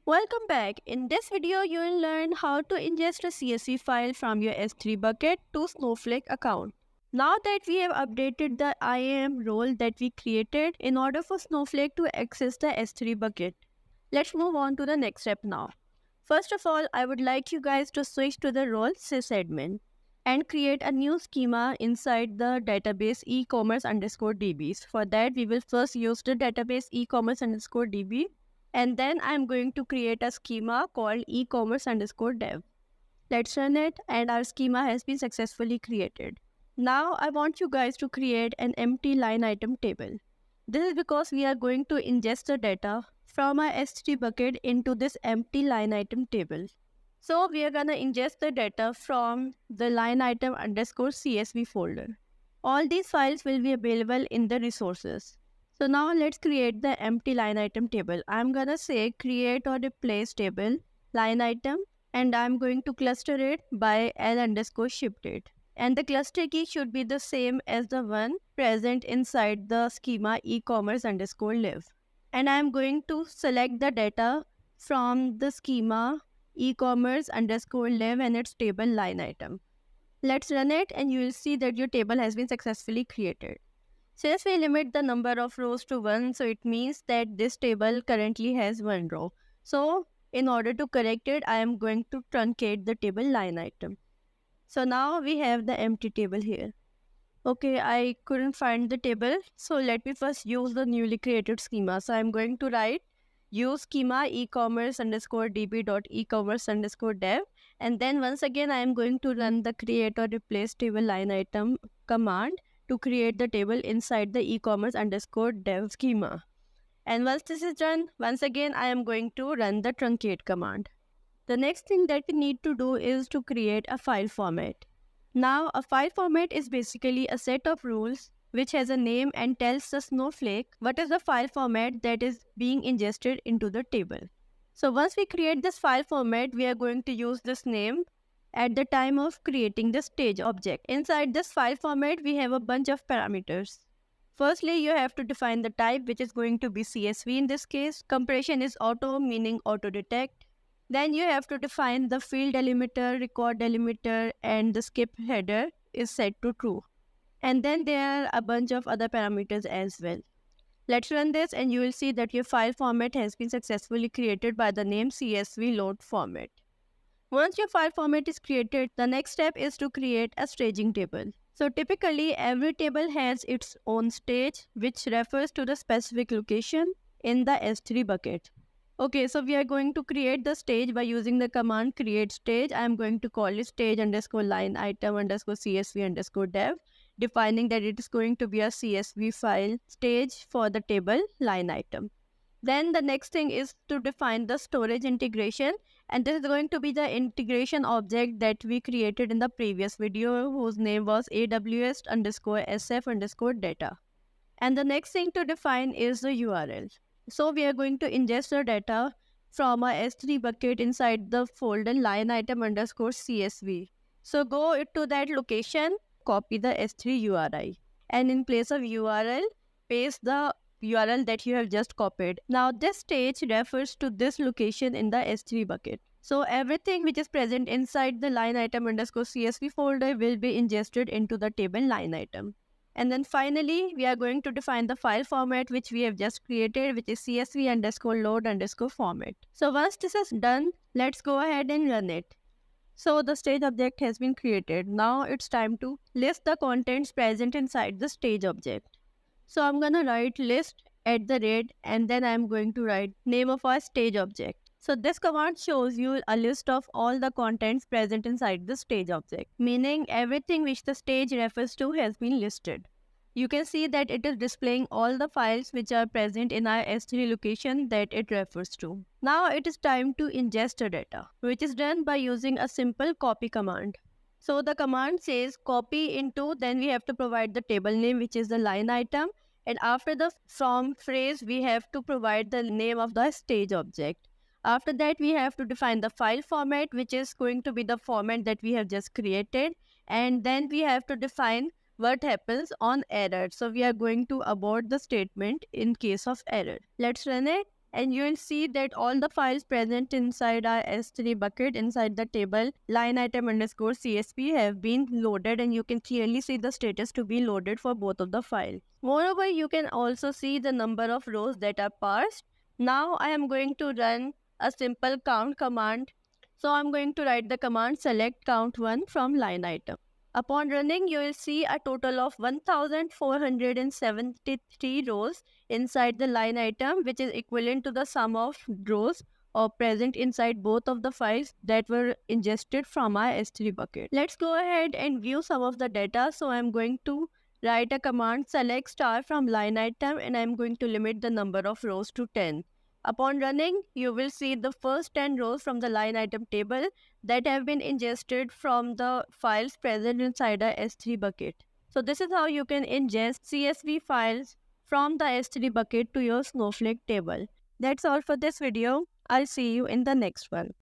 Welcome back. In this video, you will learn how to ingest a CSV file from your S3 bucket to Snowflake account. Now that we have updated the IAM role that we created in order for Snowflake to access the S3 bucket, let's move on to the next step now. First of all, I would like you guys to switch to the role sysadmin and create a new schema inside the database e-commerce underscore dbs. For that, we will first use the database e-commerce underscore db, and then I'm going to create a schema called e-commerce underscore dev. Let's run it, and our schema has been successfully created. Now I want you guys to create an empty line item table. This is because we are going to ingest the data from our S3 bucket into this empty line item table. So we are gonna ingest the data from the line item underscore CSV folder. All these files will be available in the resources. So now let's create the empty line item table. I'm gonna say create or replace table line item, and I'm going to cluster it by L underscore ship date. And the cluster key should be the same as the one present inside the schema e-commerce underscore live. And I'm going to select the data from the schema e-commerce underscore live and its table line item. Let's run it, and you will see that your table has been successfully created. Since we limit the number of rows to 1, so it means that this table currently has 1 row. So in order to correct it, I am going to truncate the table line item. So now we have the empty table here. Okay, I couldn't find the table, so let me first use the newly created schema. So I'm going to write use schema e-commerce underscore db dot e-commerce underscore dev, and then once again I am going to run the create or replace table line item command to create the table inside the e-commerce underscore dev schema. And once this is done, once again I am going to run the truncate command. The next thing that we need to do is to create a file format. Now a file format is basically a set of rules which has a name and tells the Snowflake what is the file format that is being ingested into the table. So once we create this file format, we are going to use this name at the time of creating the stage object. Inside this file format, we have a bunch of parameters. Firstly, you have to define the type, which is going to be CSV in this case. Compression is auto, meaning auto detect. Then you have to define the field delimiter, record delimiter, and the skip header is set to true. And then there are a bunch of other parameters as well. Let's run this, and you will see that your file format has been successfully created by the name CSV load format. Once your file format is created, the next step is to create a staging table. So typically, every table has its own stage, which refers to the specific location in the S3 bucket. Okay, so we are going to create the stage by using the command create stage. I am going to call it stage underscore line item underscore CSV underscore dev, defining that it is going to be a CSV file stage for the table line item. Then the next thing is to define the storage integration, and this is going to be the integration object that we created in the previous video, whose name was AWS underscore SF underscore data. And the next thing to define is the URL. So we are going to ingest the data from a S3 bucket inside the folder line item underscore CSV. So go to that location, copy the S3 URI, and in place of URL, paste the URL that you have just copied. Now this stage refers to this location in the S3 bucket. So everything which is present inside the line item underscore CSV folder will be ingested into the table line item. And then finally, we are going to define the file format which we have just created, which is CSV underscore load underscore format. So once this is done, let's go ahead and run it. So the stage object has been created. Now it's time to list the contents present inside the stage object. So I'm gonna write list at the rate, and then I'm going to write name of our stage object. So this command shows you a list of all the contents present inside the stage object, meaning everything which the stage refers to has been listed. You can see that it is displaying all the files which are present in our S3 location that it refers to. Now it is time to ingest the data, which is done by using a simple copy command. So the command says copy into, then we have to provide the table name, which is the line item, and after the from phrase we have to provide the name of the stage object. After that, we have to define the file format, which is going to be the format that we have just created, and then we have to define what happens on error. So we are going to abort the statement in case of error. Let's run it, and you will see that all the files present inside our S3 bucket inside the table line item underscore CSV have been loaded, and you can clearly see the status to be loaded for both of the files. Moreover, you can also see the number of rows that are parsed. Now I am going to run a simple count command. So I'm going to write the command select count1 from line item. Upon running, you will see a total of 1473 rows inside the line item, which is equivalent to the sum of rows or present inside both of the files that were ingested from our S3 bucket. Let's go ahead and view some of the data. So I'm going to write a command select star from line item, and I'm going to limit the number of rows to 10. Upon running, you will see the first 10 rows from the line item table that have been ingested from the files present inside a S3 bucket. So this is how you can ingest CSV files from the S3 bucket to your Snowflake table. That's all for this video. I'll see you in the next one.